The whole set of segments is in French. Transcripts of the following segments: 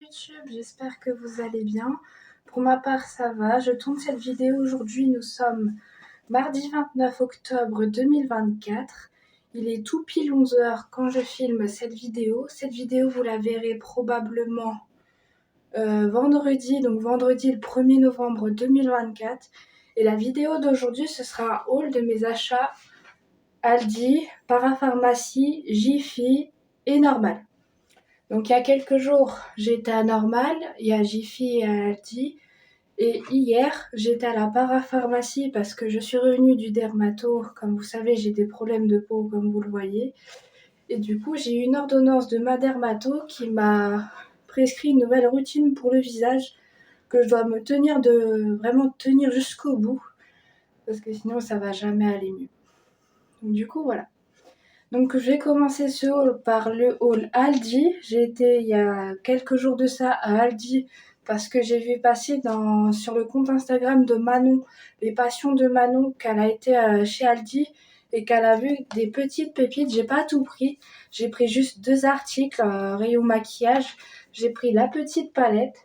YouTube, j'espère que vous allez bien. Pour ma part, ça va. Je tourne cette vidéo aujourd'hui. Nous sommes mardi 29 octobre 2024. Il est tout pile 11 heures quand je filme cette vidéo. Cette vidéo, vous la verrez probablement vendredi, donc vendredi le 1er novembre 2024. Et la vidéo d'aujourd'hui, ce sera un haul de mes achats Aldi, Parapharmacie, Jiffy et Normal. Donc il y a quelques jours, j'étais à Normal, il y a Jiffy et à Aldi. Et hier, j'étais à la parapharmacie parce que je suis revenue du dermato. Comme vous savez, j'ai des problèmes de peau, comme vous le voyez. Et du coup, j'ai eu une ordonnance de ma dermato qui m'a prescrit une nouvelle routine pour le visage que je dois me tenir vraiment tenir jusqu'au bout. Parce que sinon, ça va jamais aller mieux. Donc du coup, voilà. Donc je vais commencer ce haul par le haul Aldi. J'ai été il y a quelques jours de ça à Aldi parce que j'ai vu passer sur le compte Instagram de Manon, les passions de Manon, qu'elle a été chez Aldi et qu'elle a vu des petites pépites. J'ai pas tout pris. J'ai pris juste 2 articles, rayon maquillage. J'ai pris la petite palette,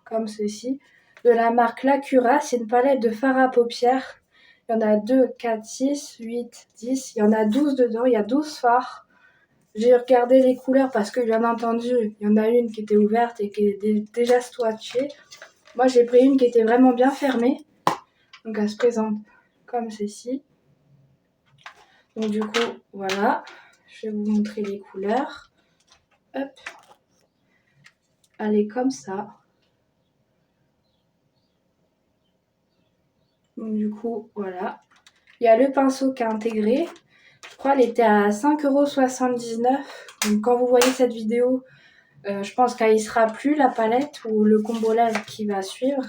comme ceci, de la marque Lacura. C'est une palette de fard à paupières. Il y en a 2, 4, 6, 8, 10. Il y en a 12 dedans. Il y a 12 fards. J'ai regardé les couleurs parce que bien entendu, il y en a une qui était ouverte et qui est déjà swatchée. Moi, j'ai pris une qui était vraiment bien fermée. Donc, elle se présente comme ceci. Donc, du coup, voilà. Je vais vous montrer les couleurs. Hop. Elle est comme ça. Donc, du coup, voilà. Il y a le pinceau qui est intégré. Je crois qu'elle était à 5,79 €. Donc, quand vous voyez cette vidéo, je pense qu'elle y sera plus, la palette ou le combo lèvres qui va suivre.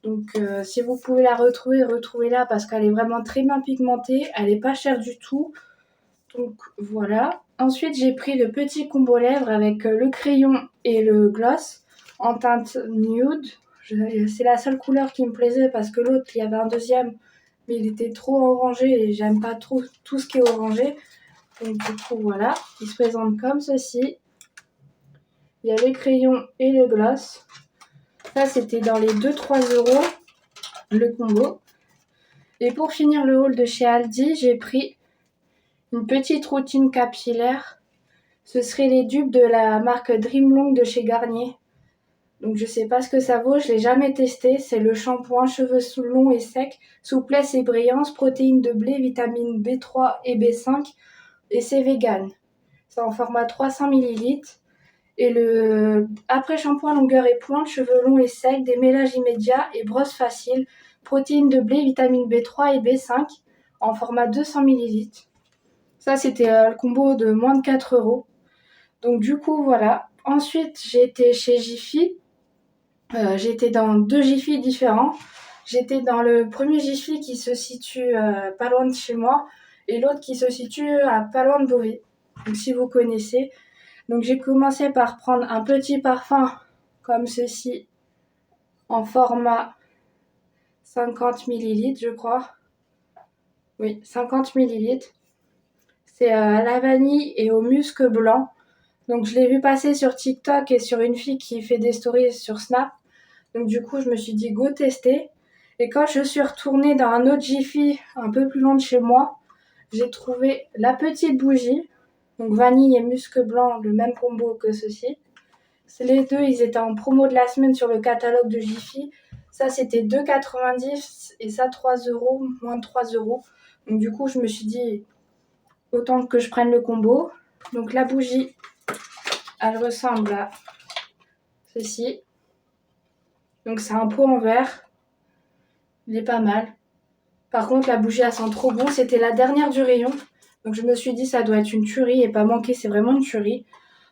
Donc, si vous pouvez la retrouver, retrouvez-la parce qu'elle est vraiment très bien pigmentée. Elle n'est pas chère du tout. Donc, voilà. Ensuite, j'ai pris le petit combo lèvres avec le crayon et le gloss en teinte nude. C'est la seule couleur qui me plaisait parce que l'autre, il y avait un deuxième, mais il était trop orangé et j'aime pas trop tout ce qui est orangé. Donc, du coup, voilà. Il se présente comme ceci. Il y a les crayons et le gloss. Ça, c'était dans les 2-3 € le combo. Et pour finir le haul de chez Aldi, j'ai pris une petite routine capillaire. Ce serait les dupes de la marque Dreamlong de chez Garnier. Donc je sais pas ce que ça vaut, je l'ai jamais testé. C'est le shampoing cheveux longs et secs, souplesse et brillance, protéines de blé, vitamines B3 et B5 et c'est vegan. C'est en format 300 ml. Et le après-shampoing longueur et pointe, cheveux longs et secs, démêlage immédiat et brosse facile, protéines de blé, vitamines B3 et B5 en format 200 ml. Ça, c'était le combo de moins de 4 €. Donc du coup, voilà. Ensuite, j'ai été chez Jiffy. J'étais dans 2 Jiffy différents. J'étais dans le premier Jiffy qui se situe pas loin de chez moi et l'autre qui se situe à pas loin de Beauvais. Donc si vous connaissez. Donc j'ai commencé par prendre un petit parfum comme ceci en format 50 ml, je crois. Oui, 50 ml. C'est à la vanille et au musc blanc. Donc je l'ai vu passer sur TikTok et sur une fille qui fait des stories sur Snap. Donc du coup, je me suis dit go tester. Et quand je suis retournée dans un autre Jiffy un peu plus loin de chez moi, j'ai trouvé la petite bougie. Donc vanille et musc blanc, le même combo que ceci. Les deux, ils étaient en promo de la semaine sur le catalogue de Jiffy. Ça, c'était 2,90 € et ça, 3 €, moins de 3 €. Donc du coup, je me suis dit, autant que je prenne le combo. Donc la bougie, elle ressemble à ceci. Donc c'est un pot en verre. Il est pas mal. Par contre, la bougie, elle sent trop bon. C'était la dernière du rayon. Donc je me suis dit, ça doit être une tuerie et pas manquer, c'est vraiment une tuerie.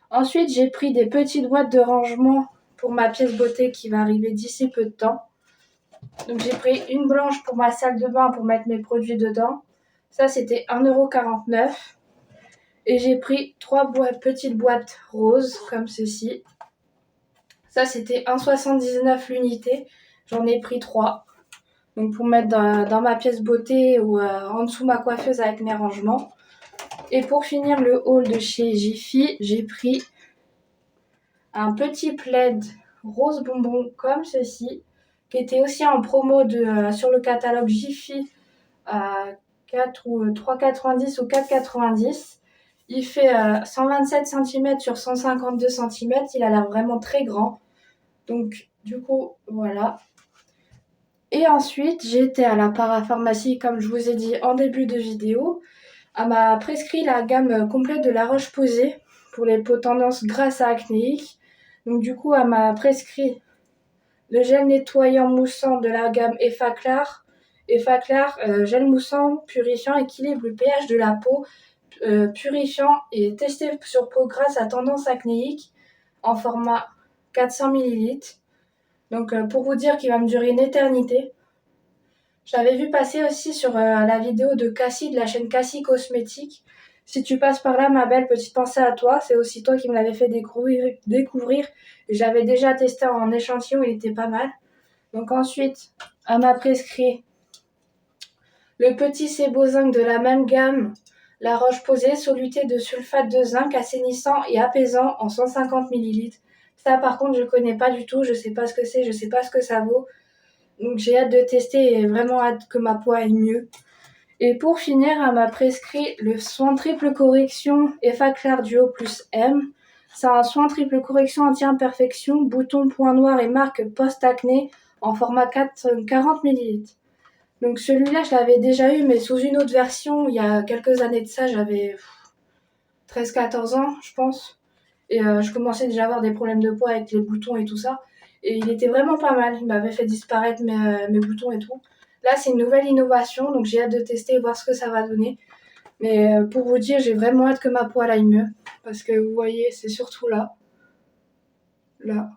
Ensuite, j'ai pris des petites boîtes de rangement pour ma pièce beauté qui va arriver d'ici peu de temps. Donc j'ai pris une blanche pour ma salle de bain pour mettre mes produits dedans. Ça, c'était 1,49 €. Et j'ai pris 3 petites boîtes roses comme ceci. Ça, c'était 1,79 € l'unité. J'en ai pris 3. Donc pour mettre dans ma pièce beauté ou en dessous ma coiffeuse avec mes rangements. Et pour finir le haul de chez Jiffy, j'ai pris un petit plaid rose bonbon comme ceci, qui était aussi en promo sur le catalogue Jiffy à 4 ou 3,90 ou 4,90. Il fait 127 cm sur 152 cm. Il a l'air vraiment très grand. Donc, du coup, voilà. Et ensuite, j'ai été à la parapharmacie, comme je vous ai dit en début de vidéo. Elle m'a prescrit la gamme complète de La Roche-Posay pour les peaux tendance grasse à acnéique. Donc, du coup, elle m'a prescrit le gel nettoyant moussant de la gamme Effaclar. Effaclar, gel moussant, purifiant, équilibre le pH de la peau, purifiant et testé sur peau grasse à tendance acnéique en format 400 ml. Donc pour vous dire qu'il va me durer une éternité. J'avais vu passer aussi sur la vidéo de Cassie, de la chaîne Cassie Cosmétique. Si tu passes par là, ma belle, petite pensée à toi. C'est aussi toi qui me l'avais fait découvrir. J'avais déjà testé en échantillon, il était pas mal. Donc ensuite, elle m'a prescrit le petit sebo zinc de la même gamme, La Roche-Posay, soluté de sulfate de zinc assainissant et apaisant en 150 ml. Ça, par contre, je connais pas du tout. Je sais pas ce que c'est, je sais pas ce que ça vaut. Donc j'ai hâte de tester et vraiment hâte que ma peau aille mieux. Et pour finir, elle m'a prescrit le soin triple correction Effaclar Duo plus M. C'est un soin triple correction anti-imperfection, bouton, point noir et marque post-acné en format 40 ml. Donc celui-là, je l'avais déjà eu, mais sous une autre version, il y a quelques années de ça, j'avais 13-14 ans, je pense. Et je commençais déjà à avoir des problèmes de peau avec les boutons et tout ça. Et il était vraiment pas mal. Il m'avait fait disparaître mes boutons et tout. Là, c'est une nouvelle innovation, donc j'ai hâte de tester et voir ce que ça va donner. Mais pour vous dire, j'ai vraiment hâte que ma peau aille mieux. Parce que vous voyez, c'est surtout là. Là.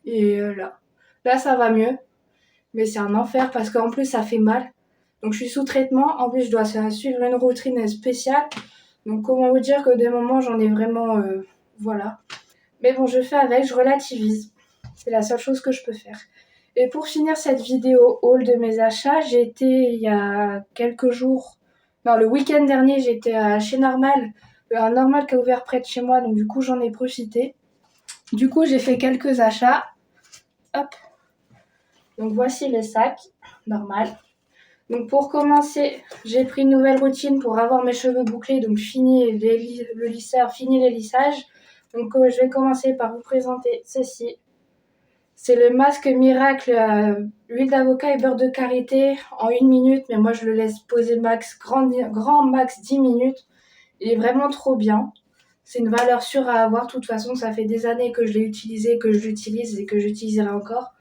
Et là. Là, ça va mieux. Mais c'est un enfer parce qu'en plus, ça fait mal. Donc, je suis sous traitement. En plus, je dois suivre une routine spéciale. Donc, comment vous dire que des moments, j'en ai vraiment... voilà. Mais bon, je fais avec, je relativise. C'est la seule chose que je peux faire. Et pour finir cette vidéo haul de mes achats, j'ai été il y a quelques jours, non, le week-end dernier, j'étais chez Normal, un Normal qui a ouvert près de chez moi, donc du coup j'en ai profité. Du coup, j'ai fait quelques achats. Hop. Donc voici les sacs, Normal. Donc pour commencer, j'ai pris une nouvelle routine pour avoir mes cheveux bouclés, donc fini le lisseur, fini les lissages. Donc je vais commencer par vous présenter ceci. C'est le masque miracle huile d'avocat et beurre de karité en 1 minute, mais moi je le laisse poser grand max 10 minutes. Il est vraiment trop bien. C'est une valeur sûre à avoir. De toute façon, ça fait des années que je l'ai utilisé, que je l'utilise et que j'utiliserai encore.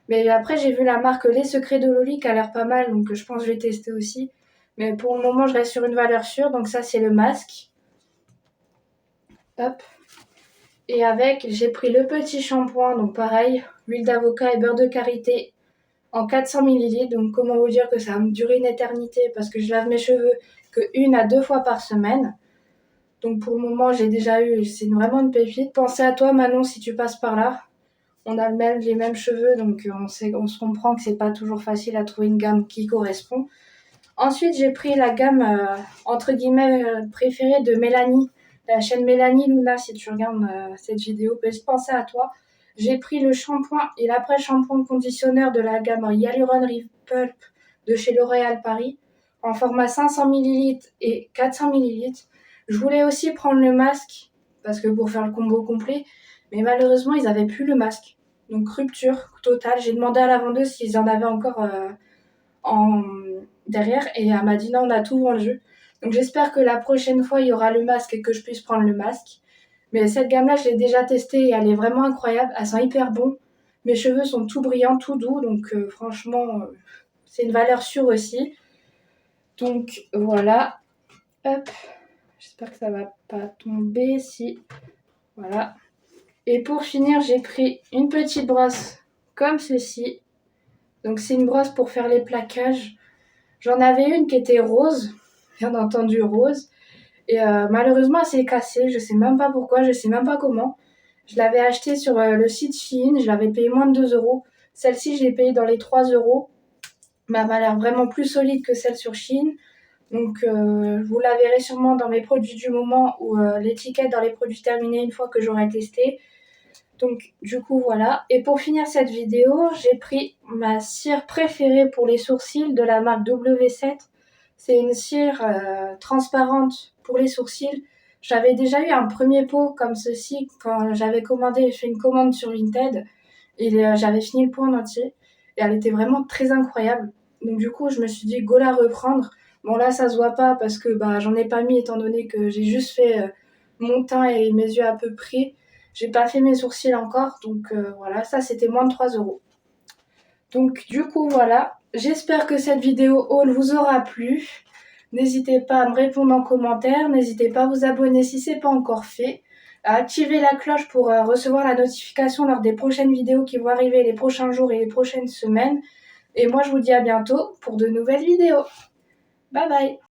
Mais après, j'ai vu la marque Les Secrets de Loli qui a l'air pas mal, donc je pense que je vais tester aussi. Mais pour le moment, je reste sur une valeur sûre. Donc ça, c'est le masque. Hop. Et avec, j'ai pris le petit shampoing, donc pareil, huile d'avocat et beurre de karité en 400 ml. Donc comment vous dire que ça va me durer une éternité parce que je lave mes cheveux que 1 à 2 fois par semaine. Donc pour le moment, j'ai déjà eu, c'est vraiment une pépite. Pensez à toi Manon si tu passes par là. On a les mêmes cheveux, donc on se comprend que c'est pas toujours facile à trouver une gamme qui correspond. Ensuite, j'ai pris la gamme entre guillemets préférée de Mélanie, la chaîne Mélanie Luna. Si tu regardes cette vidéo, je pensais à toi. J'ai pris le shampoing et l'après-shampoing conditionneur de la gamme Hyaluron Repulp de chez L'Oréal Paris en format 500 ml et 400 ml. Je voulais aussi prendre le masque parce que pour faire le combo complet, mais malheureusement, ils n'avaient plus le masque. Donc rupture totale. J'ai demandé à la vendeuse s'ils en avaient encore en derrière et elle m'a dit non, on a tout vendu. Donc j'espère que la prochaine fois, il y aura le masque et que je puisse prendre le masque. Mais cette gamme-là, je l'ai déjà testée et elle est vraiment incroyable. Elle sent hyper bon. Mes cheveux sont tout brillants, tout doux. Donc franchement, c'est une valeur sûre aussi. Donc voilà. Hop. J'espère que ça va pas tomber. Si. Voilà. Et pour finir, j'ai pris une petite brosse comme ceci. Donc c'est une brosse pour faire les plaquages. J'en avais une qui était rose, bien entendu rose. Et malheureusement, elle s'est cassée. Je sais même pas pourquoi, je sais même pas comment. Je l'avais achetée sur le site Shein. Je l'avais payée moins de 2 euros. Celle-ci, je l'ai payée dans les 3 euros. Mais elle m'a l'air vraiment plus solide que celle sur Shein. Donc, vous la verrez sûrement dans mes produits du moment ou l'étiquette dans les produits terminés une fois que j'aurai testé. Donc du coup voilà. Et pour finir cette vidéo, j'ai pris ma cire préférée pour les sourcils de la marque W7. C'est une cire transparente pour les sourcils. J'avais déjà eu un premier pot comme ceci quand j'avais fait une commande sur Vinted. Et j'avais fini le pot en entier. Et elle était vraiment très incroyable. Donc du coup, je me suis dit, go la reprendre. Bon là, ça se voit pas parce que bah, j'en ai pas mis étant donné que j'ai juste fait mon teint et mes yeux à peu près. J'ai pas fait mes sourcils encore. Donc voilà, ça c'était moins de 3 euros. Donc du coup, voilà. J'espère que cette vidéo haul vous aura plu. N'hésitez pas à me répondre en commentaire. N'hésitez pas à vous abonner si ce n'est pas encore fait. À activer la cloche pour recevoir la notification lors des prochaines vidéos qui vont arriver les prochains jours et les prochaines semaines. Et moi, je vous dis à bientôt pour de nouvelles vidéos. Bye bye!